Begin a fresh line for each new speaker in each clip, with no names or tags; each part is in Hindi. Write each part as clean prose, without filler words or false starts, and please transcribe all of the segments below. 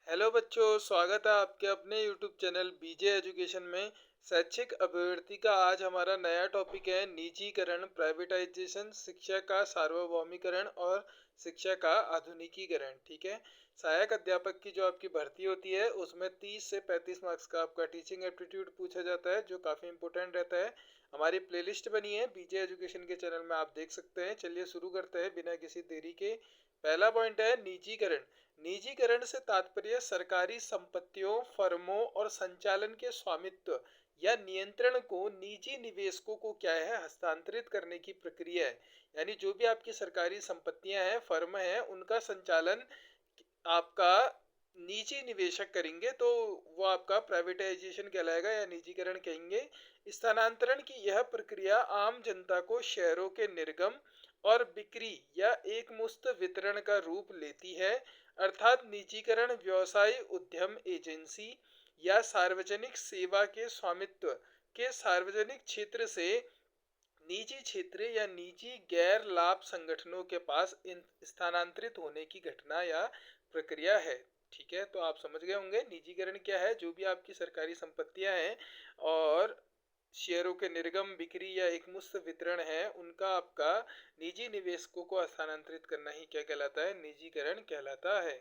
हेलो बच्चों, स्वागत है आपके अपने यूट्यूब चैनल बीजे एजुकेशन में। शैक्षिक अभिवृद्धि का आज हमारा नया टॉपिक है निजीकरण, प्राइवेटाइजेशन, शिक्षा का सार्वभौमिकरण और शिक्षा का आधुनिकीकरण। ठीक है। सहायक अध्यापक की जो आपकी भर्ती होती है उसमें 30 से 35 मार्क्स का आपका टीचिंग एप्टीट्यूड पूछा जाता है, जो काफ़ी इंपॉर्टेंट रहता है। हमारी प्लेलिस्ट बनी है बीजे एजुकेशन के चैनल में, आप देख सकते हैं। चलिए शुरू करते हैं बिना किसी देरी के। पहला पॉइंट है निजीकरण। निजीकरण से तात्पर्य सरकारी संपत्तियों, फर्मों और संचालन के स्वामित्व या नियंत्रण को निजी निवेशकों को क्या है, हस्तांतरित करने की प्रक्रिया है। यानी जो भी आपकी सरकारी संपत्तियां हैं, फर्म हैं, उनका संचालन आपका निजी निवेशक करेंगे तो वो आपका प्राइवेटाइजेशन कहलाएगा या निजीकरण कहेंगे। स्थानांतरण की यह प्रक्रिया आम जनता को शेयरों के निर्गम और बिक्री या एक मुश्त वितरण का रूप लेती है। अर्थात निजीकरण व्यवसाय, उद्यम, एजेंसी या सार्वजनिक सेवा के स्वामित्व के सार्वजनिक क्षेत्र से निजी क्षेत्र या निजी गैर लाभ संगठनों के पास स्थानांतरित होने की घटना या प्रक्रिया है। ठीक है, तो आप समझ गए होंगे निजीकरण क्या है। जो भी आपकी सरकारी संपत्तियां हैं और शेयरों के निर्गम, बिक्री या एकमुश्त वितरण है, उनका आपका निजी निवेशकों को हस्तांतरित करना ही क्या कहलाता है, निजीकरण कहलाता है।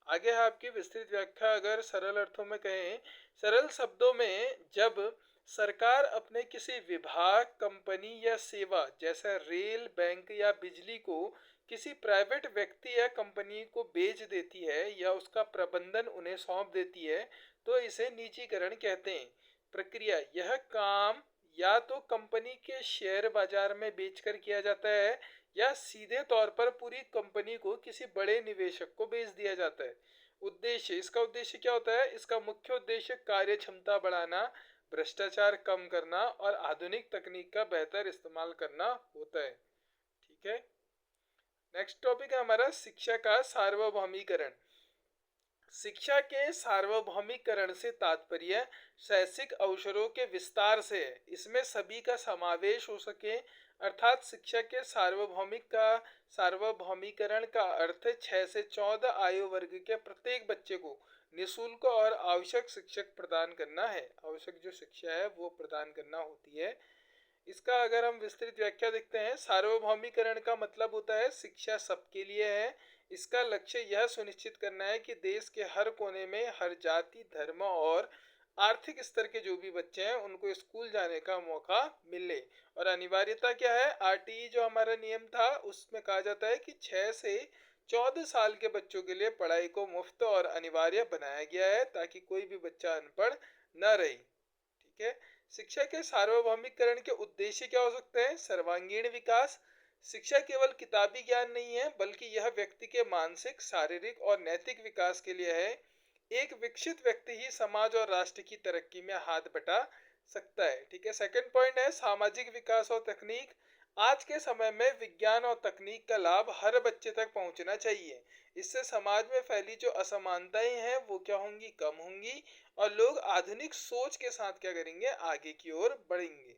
आगे है आपकी विस्तृत व्याख्या। अगर सरल अर्थों में कहें, सरल शब्दों में, जब सरकार अपने किसी विभाग, कंपनी या सेवा जैसे रेल, बैंक या बिजली को किसी प्राइवेट व्यक्ति या कंपनी को बेच देती है या उसका प्रबंधन उन्हें सौंप देती है, तो इसे निजीकरण कहते हैं। प्रक्रिया, यह काम या तो कंपनी के शेयर बाजार में बेचकर किया जाता है या सीधे तौर पर पूरी कंपनी को किसी बड़े निवेशक को बेच दिया जाता है। उद्देश्य, इसका उद्देश्य क्या होता है? इसका मुख्य उद्देश्य कार्य क्षमता बढ़ाना, भ्रष्टाचार कम करना और आधुनिक तकनीक का बेहतर इस्तेमाल करना होता है। ठीक है। नेक्स्ट टॉपिक है हमारा शिक्षा का सार्वभौमिकरण। शिक्षा के सार्वभौमिकरण से तात्पर्य शैक्षिक अवसरों के विस्तार से है। इसमें सभी का समावेश हो सके, अर्थात शिक्षा के सार्वभौमिकरण का अर्थ 6 से 14 आयु वर्ग के प्रत्येक बच्चे को निःशुल्क और आवश्यक शिक्षक प्रदान करना है। आवश्यक जो शिक्षा है वो प्रदान करना होती है। इसका अगर हम विस्तृत व्याख्या देखते हैं, सार्वभौमिकरण का मतलब होता है शिक्षा सबके लिए है। इसका लक्ष्य यह सुनिश्चित करना है कि देश के हर कोने में हर जाति, धर्म और आर्थिक स्तर के जो भी बच्चे हैं उनको स्कूल जाने का मौका मिले। और अनिवार्यता क्या है? आरटीई जो हमारा नियम था उसमें कहा जाता है कि 6 से 14 साल के बच्चों के लिए पढ़ाई को मुफ्त और अनिवार्य बनाया गया है, ताकि कोई भी बच्चा अनपढ़ न रहे। ठीक है। शिक्षा के सार्वभौमिकरण के उद्देश्य क्या हो सकते हैं? सर्वांगीण विकास। शिक्षा केवल किताबी ज्ञान नहीं है, बल्कि यह व्यक्ति के मानसिक, शारीरिक और नैतिक विकास के लिए है। एक विकसित व्यक्ति ही समाज और राष्ट्र की तरक्की में हाथ बटा सकता है। ठीक है। सेकंड पॉइंट है सामाजिक विकास और तकनीक। आज के समय में विज्ञान और तकनीक का लाभ हर बच्चे तक पहुंचना चाहिए। इससे समाज में फैली जो असमानताएं हैं वो क्या होंगी? कम होंगी और लोग आधुनिक सोच के साथ क्या करेंगे? आगे की ओर बढ़ेंगे।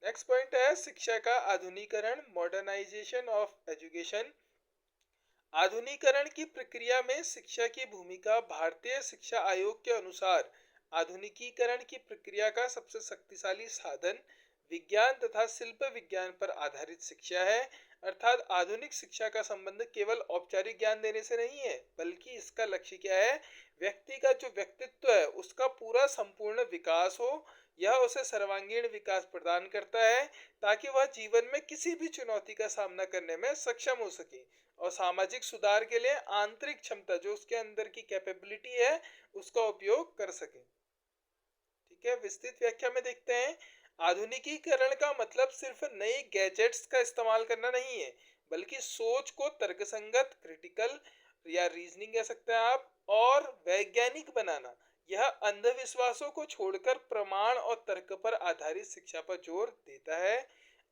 नेक्स्ट पॉइंट है शिक्षा का आधुनिकीकरण, मॉडर्नाइजेशन ऑफ एजुकेशन। आधुनिकीकरण की प्रक्रिया में शिक्षा की भूमिका। भारतीय शिक्षा आयोग के अनुसार आधुनिकीकरण की प्रक्रिया का सबसे शक्तिशाली साधन विज्ञान तथा शिल्प विज्ञान पर आधारित शिक्षा है। अर्थात आधुनिक शिक्षा का संबंध केवल औपचारिक ज्ञान देने से नहीं है, बल्कि इसका लक्ष्य क्या है? व्यक्ति का जो व्यक्तित्व है उसका पूरा संपूर्ण विकास हो। यह उसे सर्वांगीण विकास प्रदान करता है, ताकि वह जीवन में किसी भी चुनौती का सामना करने में सक्षम हो सके। और सामाजिक सुधार के लिए आंतरिक क्षमता, जो उसके अंदर की कैपेबिलिटी है, उसका उपयोग कर सके। ठीक है। विस्तृत व्याख्या में देखते हैं, आधुनिकीकरण का मतलब सिर्फ नए गैजेट्स का इस्तेमाल करना नहीं है, बल्कि सोच को तर्कसंगत, क्रिटिकल या रीजनिंग कह सकते हैं आप, और वैज्ञानिक बनाना। यह अंधविश्वासों को छोड़कर प्रमाण और तर्क पर आधारित शिक्षा पर जोर देता है।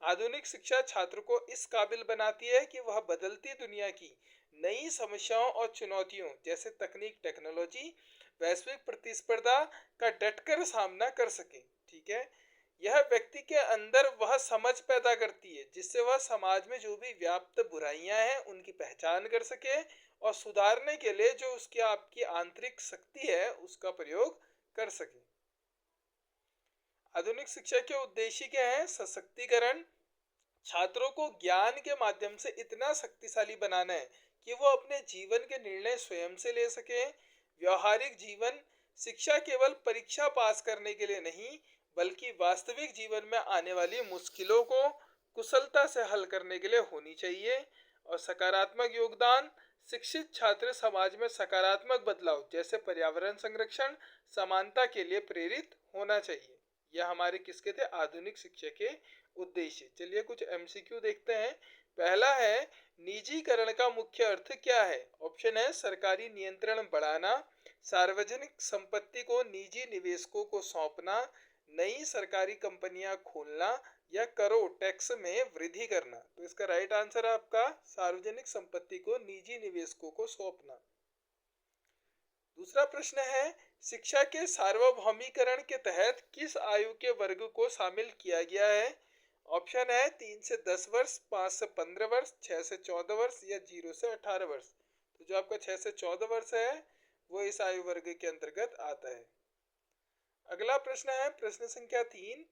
आधुनिक शिक्षा छात्र को इस काबिल बनाती है कि वह बदलती दुनिया की नई समस्याओं और चुनौतियों जैसे तकनीक, टेक्नोलॉजी, वैश्विक प्रतिस्पर्धा का डटकर सामना कर सके। ठीक है। यह व्यक्ति के अंदर वह समझ पैदा करती है जिससे वह समाज में जो भी व्याप्त बुराइयां हैं उनकी पहचान कर सके और सुधारने के लिए जो उसकी आपकी आंतरिक शक्ति है उसका प्रयोग कर सके। आधुनिक शिक्षा के उद्देश्य क्या है? सशक्तिकरण, छात्रों को ज्ञान के माध्यम से इतना शक्तिशाली बनाना है कि वो अपने जीवन के निर्णय स्वयं से ले सके। व्यवहारिक जीवन शिक्षा केवल परीक्षा पास करने के लिए नहीं, बल्कि वास्तविक जीवन में आने वाली मुश्किलों को कुशलता से हल करने के लिए होनी चाहिए। और सकारात्मक योगदान, शिक्षित छात्र समाज में सकारात्मक बदलाव जैसे पर्यावरण संरक्षण, समानता के लिए प्रेरित होना चाहिए। यह हमारे किसके थे? आधुनिक शिक्षा के उद्देश्य। चलिए कुछ एमसीक्यू देखते हैं। पहला है, निजीकरण का मुख्य अर्थ क्या है? ऑप्शन है सरकारी नियंत्रण बढ़ाना, सार्वजनिक संपत्ति को निजी निवेशकों को सौंपना, नई सरकारी कंपनियां खोलना, या करो टैक्स में वृद्धि करना। तो इसका राइट आंसर है आपका सार्वजनिक संपत्ति को निजी निवेशकों को सौंपना। दूसरा प्रश्न है, शिक्षा के सार्वभौमिकरण के तहत किस आयु के वर्ग को शामिल किया गया है? ऑप्शन है 3 से 10 वर्ष, 5 से 15 वर्ष, 6 से 14 वर्ष, या 0 से 18 वर्ष। तो जो आपका 6 से 14 वर्ष है वो इस आयु वर्ग के अंतर्गत आता है। अगला प्रश्न है प्रश्न संख्या 3,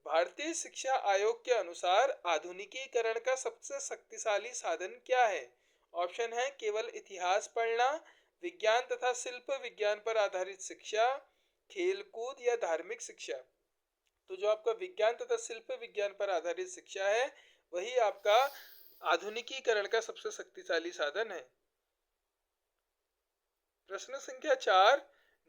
भारतीय शिक्षा आयोग के अनुसार आधुनिकीकरण का सबसे शक्तिशाली साधन क्या है? ऑप्शन है केवल इतिहास पढ़ना, विज्ञान तथा शिल्प विज्ञान पर आधारित शिक्षा, खेलकूद, या धार्मिक शिक्षा। तो जो आपका विज्ञान तथा शिल्प विज्ञान पर आधारित शिक्षा है वही आपका आधुनिकीकरण का सबसे शक्तिशाली साधन है। प्रश्न संख्या 4,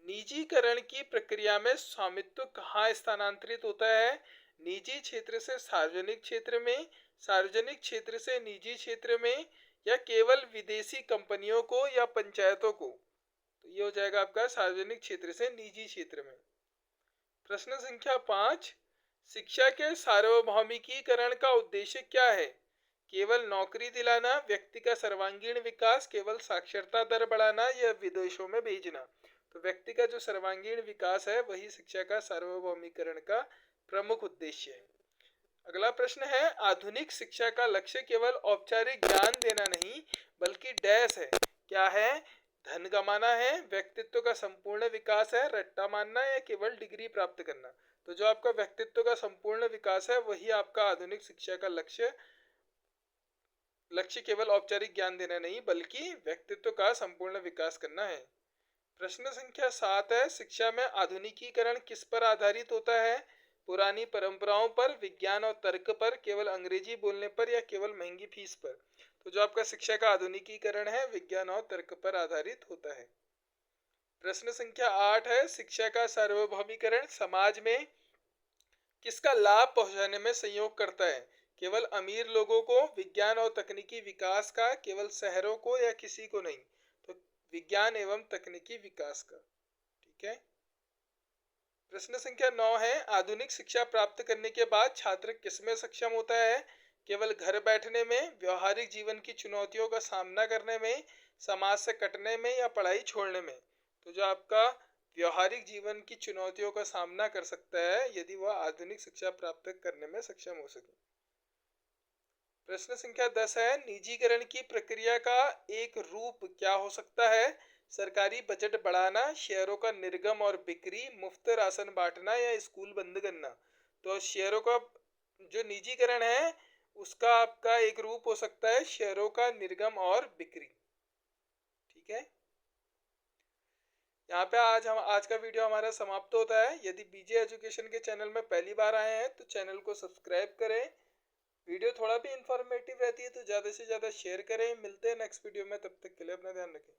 निजीकरण की प्रक्रिया में स्वामित्व कहाँ स्थानांतरित होता है? निजी क्षेत्र से सार्वजनिक क्षेत्र में, सार्वजनिक क्षेत्र से निजी क्षेत्र में, या केवल विदेशी कंपनियों को या पंचायतों को? तो ये हो जाएगा आपका सार्वजनिक क्षेत्र से निजी क्षेत्र में। प्रश्न संख्या 5, शिक्षा के सार्वभौमिकीकरण का उद्देश्य क्या है? केवल नौकरी दिलाना, व्यक्ति का सर्वांगीण विकास, केवल साक्षरता दर बढ़ाना, या विदेशों में भेजना? तो व्यक्ति का जो सर्वांगीण विकास है वही शिक्षा का सार्वभौमिकरण का प्रमुख उद्देश्य है। अगला प्रश्न है, आधुनिक शिक्षा का लक्ष्य केवल औपचारिक ज्ञान देना नहीं बल्कि डैश है। क्या है? धन कमाना है, व्यक्तित्व का संपूर्ण विकास है, रट्टा मारना, या केवल डिग्री प्राप्त करना? तो जो आपका व्यक्तित्व का संपूर्ण विकास है वही आपका आधुनिक शिक्षा का लक्ष्य केवल औपचारिक ज्ञान देना नहीं बल्कि व्यक्तित्व का संपूर्ण विकास करना है। प्रश्न संख्या 7 है, शिक्षा में आधुनिकीकरण किस पर आधारित होता है? पुरानी परंपराओं पर, विज्ञान और तर्क पर, केवल अंग्रेजी बोलने पर, या केवल महंगी फीस पर? तो जो आपका शिक्षा का आधुनिकीकरण है विज्ञान और तर्क पर आधारित होता है। प्रश्न संख्या 8 है, शिक्षा का सार्वभौमिकरण समाज में किसका लाभ पहुंचाने में सहयोग करता है? केवल अमीर लोगों को, विज्ञान और तकनीकी विकास का, केवल शहरों को, या किसी को नहीं? तो विज्ञान एवं तकनीकी विकास का। ठीक है। प्रश्न संख्या 9 है, आधुनिक शिक्षा प्राप्त करने के बाद छात्र किसमें सक्षम होता है? केवल घर बैठने में, व्यवहारिक जीवन की चुनौतियों का सामना करने में, समाज से कटने में, या पढ़ाई छोड़ने में? तो जो आपका व्यवहारिक जीवन की चुनौतियों का सामना कर सकता है यदि वह आधुनिक शिक्षा प्राप्त करने में सक्षम हो सके। प्रश्न संख्या 10 है, निजीकरण की प्रक्रिया का एक रूप क्या हो सकता है? सरकारी बजट बढ़ाना, शेयरों का निर्गम और बिक्री, मुफ्त राशन बांटना, या स्कूल बंद करना? तो शेयरों का जो निजीकरण है उसका आपका एक रूप हो सकता है शेयरों का निर्गम और बिक्री। ठीक है। यहाँ पे आज का वीडियो हमारा समाप्त होता है। यदि बीजे एजुकेशन के चैनल में पहली बार आए हैं तो चैनल को सब्सक्राइब करें। वीडियो थोड़ा भी इंफॉर्मेटिव रहती है तो ज़्यादा से ज़्यादा शेयर करें। मिलते हैं नेक्स्ट वीडियो में, तब तक के लिए अपना ध्यान रखें।